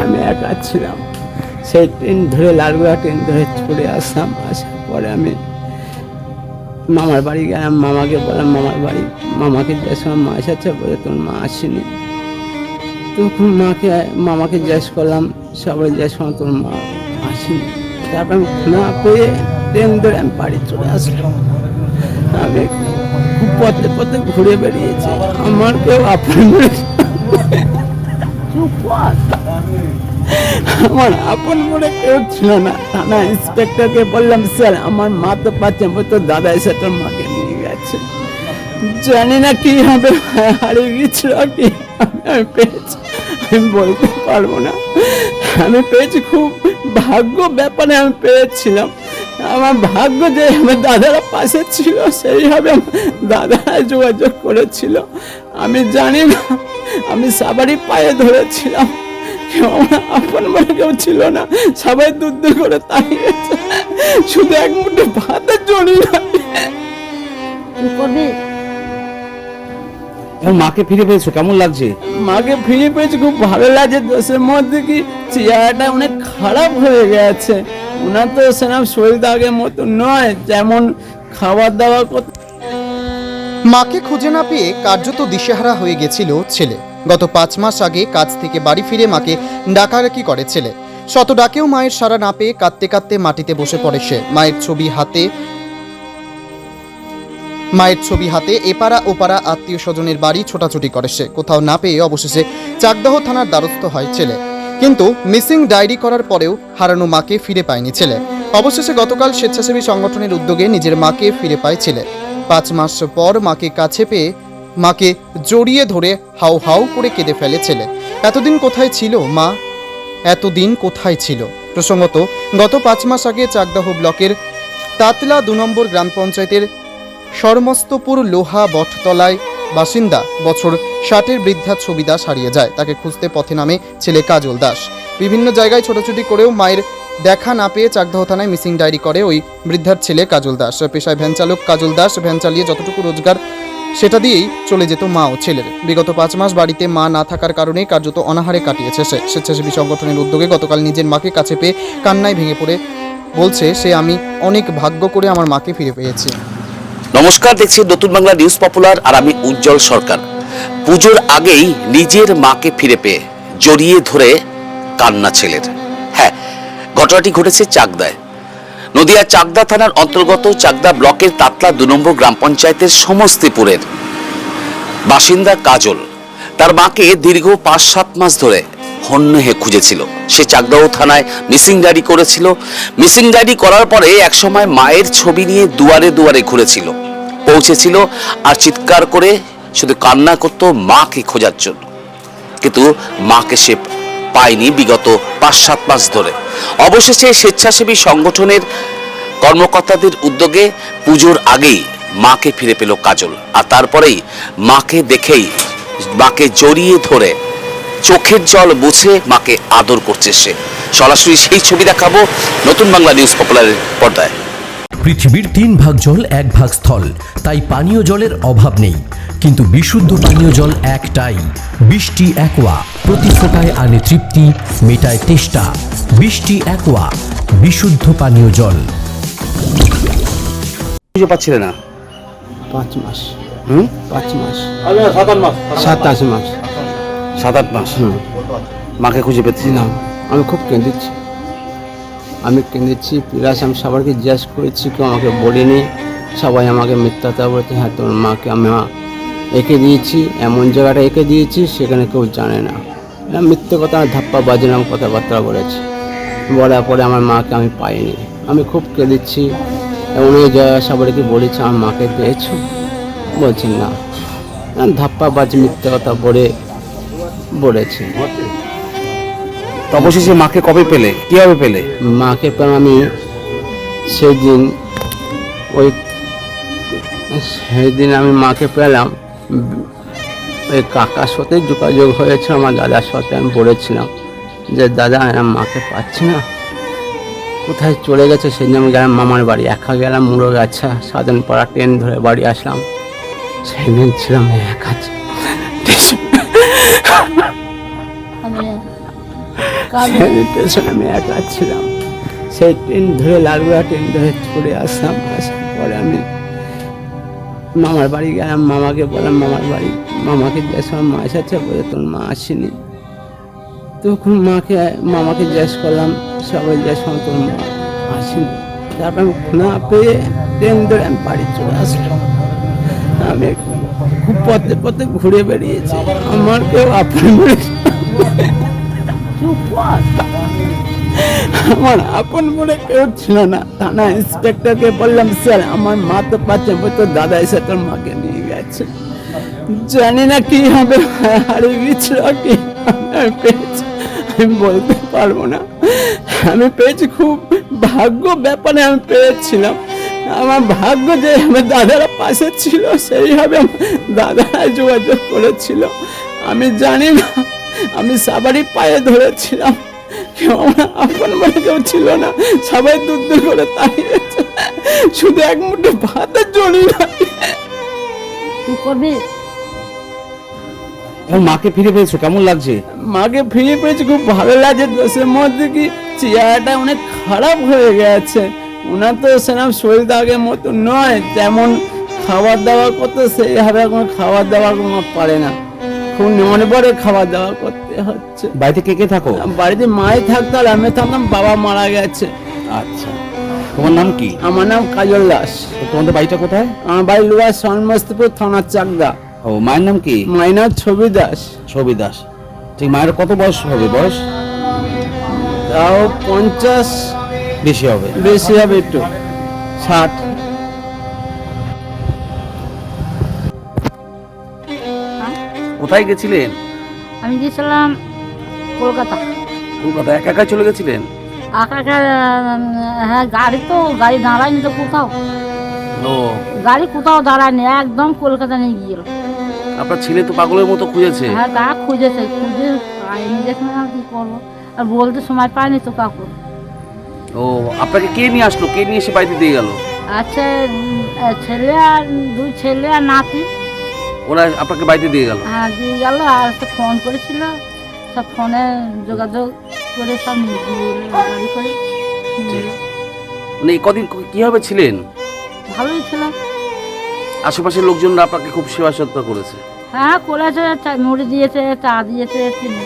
আমি একা ছিলাম। সেই ট্রেন ধরে লালগোলা ট্রেন ধরে চলে আসলাম। আসার পরে আমি মামার বাড়ি গেলাম। মামাকে বললাম মামার বাড়ি, মামাকে জিজ্ঞেস করলাম মা এসেছে, বলে তোর মা আসেনি। তখন মামাকে জিজ্ঞেস করলাম, সবাই জিজ্ঞেস করলাম তোর মা আসেনি। তারপর আমি না পেয়ে ট্রেন ধরে আমি বাড়ি চলে আসলাম। আমি খুব পথে পথে ঘুরে বেরিয়েছি, আমার কেউ আমার আপন মনে কেউ ছিল না। থানা ইন্সপেক্টরকে বললাম স্যার আমার মা তো পাচ্ছে, তো দাদা এসে তোর মাকে নিয়ে গেছে। জানি না কি হবে, হারিয়ে গেছিল কি আমি পেয়েছি আমি বলতে পারবো না। আমি পেয়েছি, খুব ভাগ্য ব্যাপারে আমি পেয়েছিলাম। আমার ভাগ্য যে আমার দাদারা পাশে ছিল, সেইভাবে দাদারা যোগাযোগ করেছিল। আমি জানি না, আমি সবারই পায়ে ধরেছিলাম, কেউ আমার আপন বলে কেউ ছিল না। সবাই দূর দূর করে তাকিয়েছে, শুধু এক মুঠো ভাতের জড়িয়ে মাকে ফিরে পেয়েছো, কেমন লাগছে? মাকে ফিরে পেয়েছি, খুব ভালো লাগছে। দোষের মধ্যে কি চেহারাটা অনেক খারাপ হয়ে গেছে। ওনার তো সেরকম শরীরটা আগের মতো নয়, যেমন খাবার দাবার করতে। মাকে খুঁজে না পেয়ে কার্যত দিশেহারা হয়ে গেছিল ছেলে। গত 5 মাস আগে কাজ থেকে বাড়ি ফিরে মাকে ডাকাডাকি করে ছেলে। শত ডাকেও মায়ের সাড়া না পেয়ে কাঁদতে কাঁদতে মাটিতে বসে পড়ে সে। মায়ের ছবি হাতে এপাড়া ওপাড়া আত্মীয় স্বজনের বাড়ি ছোটাছুটি করে সে। কোথাও না পেয়ে অবশেষে চাকদাহ থানার দ্বারস্থ হয় ছেলে। কিন্তু মিসিং ডায়েরি করার পরেও হারানো মাকে ফিরে পায়নি ছেলে। অবশেষে গতকাল স্বেচ্ছাসেবী সংগঠনের উদ্যোগে নিজের মাকে ফিরে পায় ছেলে। 5 মাস পর মাকে কাছে পেয়ে মাকে জড়িয়ে ধরে হাউ হাউ করে কেঁদে ফেলে ছেলে। এতদিন কোথায় ছিল মা, এতদিন কোথায় ছিল? প্রসঙ্গত গত 5 মাস আগে চাকদাহ ব্লকের তাতলা 2 নম্বর গ্রাম পঞ্চায়েতের সরমস্তপুর লোহা বটতলায় বাসিন্দা বছর 60-এর বৃদ্ধা ছবি দাস হারিয়ে যায়। তাকে খুঁজতে পথে নামে ছেলে কাজল দাস। বিভিন্ন জায়গায় ছোটাছুটি করেও মায়ের দেখা না পেয়ে চাকদাহ থানায় মিসিং ডায়েরি করে ওই বৃদ্ধার ছেলে কাজল দাস। পেশায় ভ্যান চালক কাজল দাস। ভ্যান চালিয়ে যতটুকু রোজগার সেটা দিয়েই চলে যেত মা ও ছেলের। বিগত 5 মাস বাড়িতে মা না থাকার কারণে কার্যত অনাহারে কাটিয়েছে সে। স্বেচ্ছাসেবী সংগঠনের উদ্যোগে গতকাল নিজের মাকে কাছে পেয়ে কান্নায় ভেঙে পড়ে বলছে সে আমি অনেক ভাগ্য করে আমার মাকে ফিরে পেয়েছি। নমস্কার, দেখছি নতুন বাংলা নিউজ পপুলার আর আমি উজ্জ্বল সরকার। পুজোর আগেই নিজের মাকে ফিরে পেয়ে জড়িয়ে ধরে কান্না ছেলের। হ্যাঁ, ঘটনাটি ঘটেছে চাকদায়। নদিয়া চাকদা থানার অন্তর্গত চাকদা ব্লকের তাতলা 2 নম্বর গ্রাম পঞ্চায়েতের সমস্তিপুরের বাসিন্দা কাজল তার মাকে দীর্ঘ 5-7 মাস ধরে হন্যে খুঁজেছিল। সে চাকদাহ থানায় মিসিং ডায়েরি করেছিল। মিসিং ডায়েরি করার পরে একসময় মায়ের ছবি নিয়ে দুয়ারে দুয়ারে ঘুরেছিল, পৌঁছেছিল আর চিৎকার করে শুধু কান্না করত মাকে খোঁজার জন্য। কিন্তু মাকে সে পায়নি বিগত 5-7 মাস ধরে। অবশেষে স্বেচ্ছাসেবী সংগঠনের কর্মকর্তাদের উদ্যোগে পুজোর আগেই মাকে ফিরে পেল কাজল। আর তারপরেই মাকে দেখেই মাকে জড়িয়ে ধরে চোখের জল মুছে মাকে আদর করছে সে। সরাসরি সেই ছবি দেখাবো নতুন বাংলা নিউজ পপুলারের পর্দায়। পৃথিবীর 3 ভাগ জল 1 ভাগ স্থল, তাই পানীয় জলের অভাব নেই। কিন্তু বিশুদ্ধ পানীয় জল একটাই, বৃষ্টি অ্যাকোয়া। প্রতি ফোঁটায় আনে তৃপ্তি, মেটায় তেষ্টা। বৃষ্টি অ্যাকোয়া, বিশুদ্ধ পানীয় জল। পুজো পাচ্ছিলে না? 5 মাস। 5 মাস 7-8 মাস 27 মাস 7-8 মাস মাকে খুঁজে পেয়েছি না। আমি খুব কেঁদেছি, প্লাস আমি সবাইকে জিজ্ঞেস করেছি, কেউ আমাকে বলেনি। সবাই আমাকে মিথ্যাটা বলেছে, হ্যাঁ তোর মাকে আমি এঁকে দিয়েছি, এমন জায়গাটা এঁকে দিয়েছি সেখানে কেউ জানে না। মিথ্যে কথা, ধাপ্পা বাজলাম, কথাবার্তা বলেছি। বলার পরে আমার মাকে আমি পাইনি। আমি খুব কেঁদেছি, এমন ওই জায়গায় সবাইকে বলেছি আমার মাকে পেয়েছো, বলছেন না। ধাপ্পা বাজ মিথ্যে কথা বলেছি। অবশেষে মাকে কবে পেলে, কিভাবে পেলে? মাকে পেলাম আমি সেদিন আমি মাকে পেলাম। ওই কাকার সাথে যোগাযোগ হয়েছে, আমার দাদার সাথে আমি বলেছিলাম যে দাদা মাকে পাচ্ছি না, কোথায় চলে গেছে। সেদিন আমি গেলাম মামার বাড়ি, একা গেলাম মুড়োগাছা, সাধনপাড়া ট্রেন ধরে বাড়ি আসলাম। সেদিন ছিলাম একা। সেদিন স্টেশনে আমি একা ছিলাম। সেই ট্রেন ধরে লালগোলা ট্রেন ধরে চলে আসলাম। আসার পরে আমি মামার বাড়ি গেলাম। মামাকে বললাম মামার বাড়ি, মামাকে জিজ্ঞেস করলাম মা এসেছে, বলে তোর মা আসেনি। তখন মামাকে জিজ্ঞেস করলাম, সবাই জিজ্ঞেস করলাম তোর মা আসেনি। তারপর আমি না পেয়ে ট্রেন ধরে আমি বাড়ি চলে আসলাম। আমি খুব পথে পথে ঘুরে বেরিয়েছি, আমার কেউ আপন বলে আমার আপন বলে কেউ ছিল না। থানা ইন্সপেক্টরকে বললাম স্যার আমার মা তো পাচ্ছে, তো দাদা এসে তোর মাকে নিয়ে গেছে। জানি না কি হবে, হারিয়ে গেছিল কি পেয়েছি আমি বলতে পারবো না। আমি পেয়েছি, খুব ভাগ্য ব্যাপারে আমি পেয়েছিলাম। আমার ভাগ্য যে আমার দাদারা পাশে ছিল, সেইভাবে আমার দাদারা যোগাযোগ করেছিল। আমি জানি না, আমি সবারই পায়ে ধরেছিলাম, কেউ আমার আপন বলে কেউ ছিল না। সবাই দূর দূর করে তাড়িয়েছে, শুধু এক মুঠো ভাতের জড়ি না। তুই করবি? এখন মাকে ফিরে পেয়েছো, কেমন লাগছে? মাকে ফিরে পেয়েছি, খুব ভালো লাগছে। দোষের মধ্যে কি চেহারাটা অনেক খারাপ হয়ে গেছে। ওনার তো সেরকম শরীর আগের মতো নয়, যেমন খাবার দাবার করতো সেইভাবে এখন খাবার দাবার কোনো পারে না। খুব নিয়মে খাবার দাবার করতে হচ্ছে। বাড়িতে কে কে থাকো? বাড়িতে মাই থাকতো আর আমি থাকতাম, বাবা মারা গেছে। আচ্ছা, তোমার নাম কি? আমার নাম কাজল দাস। তো তোমাদের বাড়িটা কোথায়? আমার বাড়ি লোয়ার সন্মস্তপুর, থানা চাকদা। ও, মায়ের নাম কি? মায়ের নাম ছবি দাস। ছবি দাস। ঠিক, মায়ের কত বয়স হবে? বয়স তাও 50 বেশি হবে। বেশি হবে একটু, 60। কোথায় গেছিলেন? আমি গেছিলাম কলকাতা। কলকাতা একা একা চলে গেছিলেন? হ্যাঁ, গাড়ি দাঁড়ায়নি তো কোথাও, ও, গাড়ি কোথাও দাঁড়ায়নি, একদম কলকাতা নিয়ে গিয়েছিল। আপনার ছেলে তো পাগলের মতো খুঁজেছে। হ্যাঁ, তা খুঁজে পাইনি, দেখুন আর কি করবো, আর বলতে সময় পাইনি তো কাকু। ও, আপনাকে কে নিয়ে আসলো? কে নিয়ে এসে বাড়িতে দিয়ে গেল? আচ্ছা, ছেলে আর 2 ছেলে আর নাতি, ওরা আপনাকে বাড়িতে দিয়ে গেল? হ্যাঁ দিয়ে গেল। আর একটা ফোন করেছিল, সব ফোনে যোগাযোগ করে সব নিয়ে গাড়ি করে নিয়ে এলো। মানে এই কদিন কিভাবে ছিলেন? ভালোই ছিলাম। আশেপাশের লোকজনরা আপনাকে খুব সেবা সত্তা করেছে? হ্যাঁ করেছে, মুড়ি দিয়েছে, চা দিয়েছে,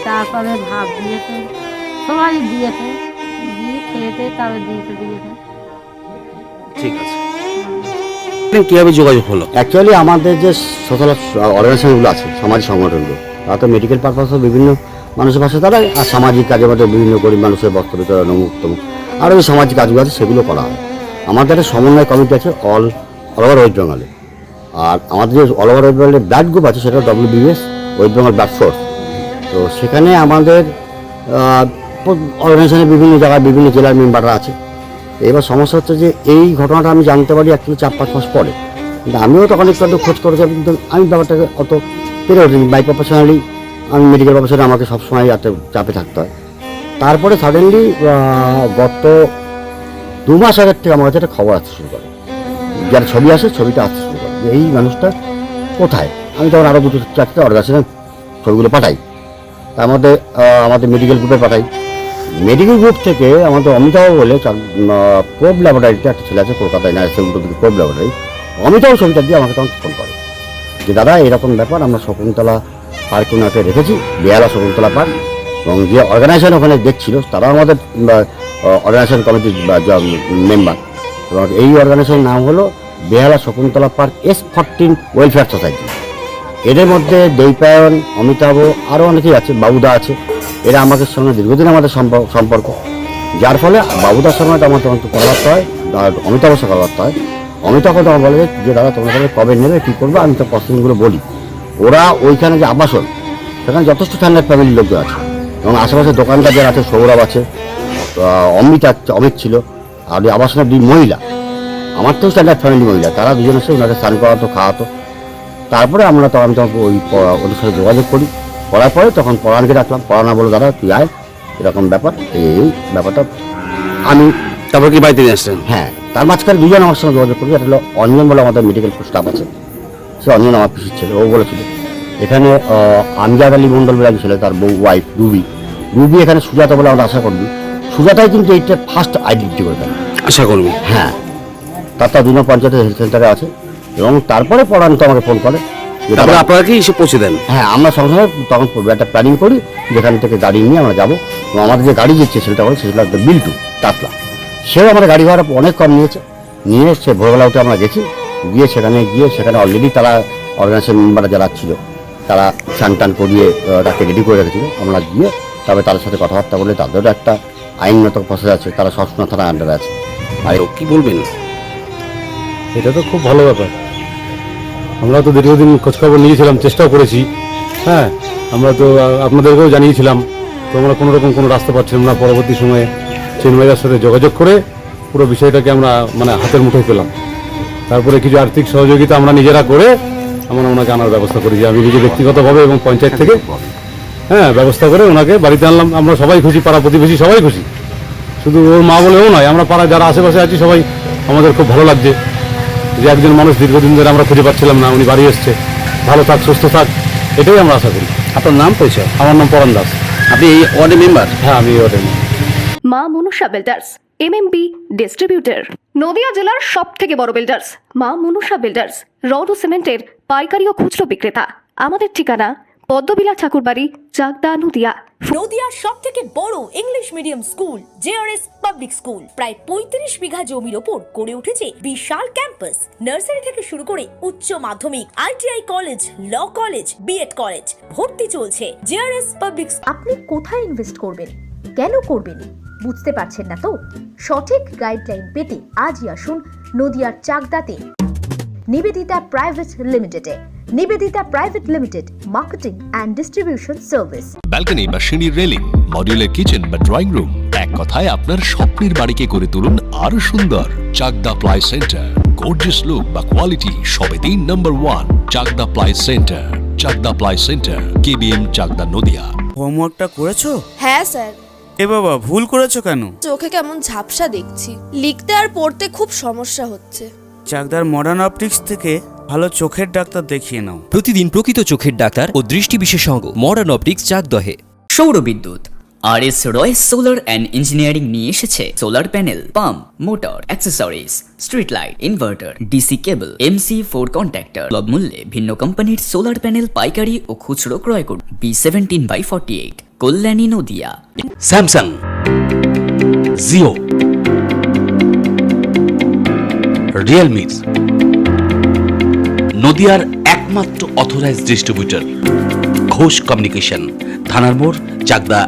তারপরে ভাত দিয়েছে, সবাই দিয়েছে, দিয়ে খেয়েছে, তারপরে দিয়েছে। ঠিক আছে, কিভাবে যোগাযোগ হলো? অ্যাকচুয়ালি আমাদের যে সোশ্যাল অর্গানাইজেশনগুলো আছে, সামাজিক সংগঠনগুলো, তারা তো মেডিকেল পারপাসও বিভিন্ন মানুষের পাশে তারা, আর সামাজিক কাজের মধ্যে বিভিন্ন গরিব মানুষের বস্ত্র বিতরণ, মুক্তম আরও যে সামাজিক কাজগুলো আছে সেগুলো করা হয়। আমাদের একটা সমন্বয় কমিটি আছে অল ওভার ওয়েস্ট বেঙ্গলে। আর আমাদের যে অল ওভার ওয়েস্ট বেঙ্গলের ব্লাড গ্রুপ আছে সেটা WBS, West Bengal blood force. তো সেখানে আমাদের অর্গানাইজেশনের বিভিন্ন জায়গায় বিভিন্ন জেলার মেম্বাররা আছে। এবার সমস্যা হচ্ছে যে এই ঘটনাটা আমি জানতে পারি অ্যাকচুয়ালি 4-5 মাস পরে, কিন্তু আমিও তখন একটু খোঁজ করেছিলাম, কিন্তু আমি ব্যাপারটাকে অত পেরে ওঠিনি। বাই প্রফেশনালি আমি মেডিকেল প্রফেশনে আমাকে সবসময় এত চাপে থাকতে হয়। তারপরে সাডেনলি গত 2 মাস আগের থেকে আমার কাছে একটা খবর আসতে শুরু করে, যার ছবি আসে ছবিটা আসতে শুরু করে যে এই মানুষটা কোথায়। আমি তখন আরও 2-4টা অর্গানাইজেশনের ছবিগুলো পাঠাই, তার মধ্যে আমাদের মেডিকেল গ্রুপে পাঠাই। মেডিকেল গ্রুপ থেকে আমাদের অমিতাভ বলে প্রোব ল্যাবরেটরিতে একটা ছেলে আছে কলকাতায়, প্রোব ল্যাবরেটরি, অমিতাভ ছবিটা দিয়ে আমাকে তখন ফোন করে যে দাদা এরকম ব্যাপার, আমরা শকুন্তলা পার্ক ওনাকে রেখেছি, বেহালা শকুন্তলা পার্ক, এবং যে অর্গানাইজেশন ওখানে দেখছিল তারাও আমাদের অর্গানাইজেশন কমিটির মেম্বার, এবং এই অর্গানাইজেশনের নাম হলো Behala Shakuntala park S14 welfare society. এদের মধ্যে দৈপায়ন, অমিতাভ, আরও অনেকেই আছে, বাবুদা আছে। এরা আমাদের সঙ্গে দীর্ঘদিন আমাদের সম্পর্ক, যার ফলে বাবুদার সঙ্গে আমার তখন কথাবার্তা হয়, অমিতাভের সঙ্গে কথাবার্তা হয়। অমিতাভ তখন বলে যে দাদা তোমরা তাহলে কবে নেবে, কী করবো, আমি তো কস্টিংগুলো বলি। ওরা ওইখানে যে আবাসন, সেখানে যথেষ্ট স্ট্যান্ডার্ড ফ্যামিলির লোকজন আছে, এবং আশেপাশে দোকানদার যারা আছে, সৌরভ আছে, অমিত ছিল, আর ওই আবাসনের 2 মহিলা, আমার তো স্ট্যান্ডার্ড ফ্যামিলি মহিলা, তারা দুজনের সাথে ওনাকে স্নান করাতো, খাওয়াতো। তারপরে আমি তখন ওই ওদের সাথে যোগাযোগ করার পরে তখন পড়ানকে ডাকলাম। পড়ানা বলে দাদা তুই আয়, এরকম ব্যাপার, এই ব্যাপারটা আমি তারপর কি বাড়িতে নিয়ে আসলেন? হ্যাঁ, তার মাঝখানে 2জন আমার সঙ্গে যোগাযোগ করি। একটা হলো অঞ্জন বলে আমাদের মেডিকেল স্টাফ আছে, সে হচ্ছে অঞ্জন আমার পিসির ছেলে, ও বলেছিল এখানে আমজাদ আলী মণ্ডল বলে ছিল, তার বউ ওয়াইফ রুবি এখানে সুজাতা বলে আমরা আশা করবি, সুজাতাই কিন্তু এইটা ফার্স্ট আইডেন্টি করে দেয়। আশা করবি? হ্যাঁ, তার 2 নম্বর পঞ্চায়েতের হেলথ সেন্টারে আছে। এবং তারপরে পড়ান তো আমাকে ফোন করে, তারপরে আপনারা কি এসে পৌঁছে দেন? হ্যাঁ, আমরা সঙ্গে সঙ্গে তখন একটা প্ল্যানিং করি যেখান থেকে গাড়ি নিয়ে আমরা যাবো। এবং আমাদের যে গাড়ি দিচ্ছে সেটা হলো সেটা একটা বিল্টু টাটলা, সেও আমাদের গাড়ি ভাড়া অনেক কম নিয়ে সে ভোরবেলা উঠে আমরা গেছি, সেখানে অলরেডি তারা অর্গানাইজেশন মেম্বাররা যারা ছিল তারা স্নান টান করিয়ে তাকে রেডি করে রেখেছিল। আমরা গিয়ে তবে তাদের সাথে কথাবার্তা বলে, তাদেরও একটা আইনগত প্রসেস আছে, তারা সবসময় থানার আন্ডারে আছে। আর কি বলবেন? এটা তো খুব ভালো ব্যাপার। আমরা তো দীর্ঘদিন খোঁজখবর নিয়েছিলাম, চেষ্টাও করেছি। হ্যাঁ, আমরা তো আপনাদেরকেও জানিয়েছিলাম, তো আমরা কোনো রকম কোনো রাস্তা পাচ্ছিলাম না। পরবর্তী সময়ে চিন্ময়দার সাথে যোগাযোগ করে পুরো বিষয়টাকে আমরা হাতের মুঠোয় পেলাম। তারপরে কিছু আর্থিক সহযোগিতা আমরা নিজেরা করে আমরা ওনাকে আনার ব্যবস্থা করেছি, আমি নিজে ব্যক্তিগতভাবে এবং পঞ্চায়েত থেকে ব্যবস্থা করে ওনাকে বাড়িতে আনলাম। আমরা সবাই খুশি, পাড়া প্রতিবেশী সবাই খুশি, শুধু ওর মা বলেও নয়, আমরা পাড়া যারা আশেপাশে আছি সবাই আমাদের খুব ভালো লাগছে যে একজন মানুষ দীর্ঘদিন ধরে আমরা খুঁজে পাচ্ছিলাম না, উনি বাড়ি এসছে, ভালো থাক, সুস্থ থাক, এটাই আমরা আশা করি। আপনার নাম পরিচয়? আমার নাম পরান দাস। আপনি এই ওয়ার্ডের মেম্বার? হ্যাঁ, আমি ওয়ার্ডের মেম্বার। মা Manusha builders, MMB distributor, Nadia জেলার সব থেকে বড় বিল্ডার্স। মা মনুষা বিল্ডার্স রড ও সিমেন্টের পাইকারি ও খুচরো বিক্রেতা। আমাদের ঠিকানা পদ্মবিলা ঠাকুরবাড়ি, চাকদা, নদিয়া। নদিয়ার সব থেকে বড় English medium school JRS public school প্রায় 35 বিঘা জমির ওপর গড়ে উঠেছে বিশাল ক্যাম্পাস। নার্সারি থেকে শুরু করে উচ্চ মাধ্যমিক, ITI college, law college, BEd college, ভর্তি চলছে। JRS public. আপনি কোথায় ইনভেস্ট করবেন, কেন করবেন, বুঝতে পারছেন না তো? সঠিক গাইডলাইন পেতে আজই আসুন নদিয়ার চাকদাতে নিবেদিতা প্রাইভেট লিমিটেডে। Nibedita private limited, marketing and distribution service. Balcony বা সিঁড়ির রেলিং, মডিউলার কিচেন বা ড্রয়িং রুম, এক কথায় আপনার স্বপ্নের বাড়িকে করে তুলুন আরো সুন্দর। Chakdah ply centre, gorgeous look বা কোয়ালিটি সবে 3 নম্বর 1 Chakdah ply centre. Chakdah ply centre, KBM, Chakdah, Nadia. হোমওয়ার্কটা করেছো? হ্যাঁ স্যার। এ বাবা, ভুল করেছো কেন? চোখে কেমন ঝাপসা দেখছি, লিখতে আর পড়তে খুব সমস্যা হচ্ছে। চাকদার মডার্ন অপটিক্স থেকে ভালো চোখের ডাক্তার দেখিয়ে নাও। প্রতিদিন প্রকৃত চোখের ডাক্তার ও দৃষ্টি বিশেষজ্ঞ মডার্ন অপটিক্স চাকদহে। সৌর বিদ্যুৎ RS Royce solar and engineering নিয়ে এসেছে solar panel, pump, motor, accessories, street light, inverter, DC কেবল, MC4 কন্ট্যাক্টর। সুলভ মূল্যে ভিন্ন কোম্পানির সোলার প্যানেল পাইকারি ও খুচরো ক্রয় করুন। B17/48, Kalyani, Nadia. Samsung, Jio, Realme, নদিয়ার একমাত্র অথরাইজড ডিস্ট্রিবিউটর ঘোষ কমিউনিকেশন, থানার মোড়, চাকদা।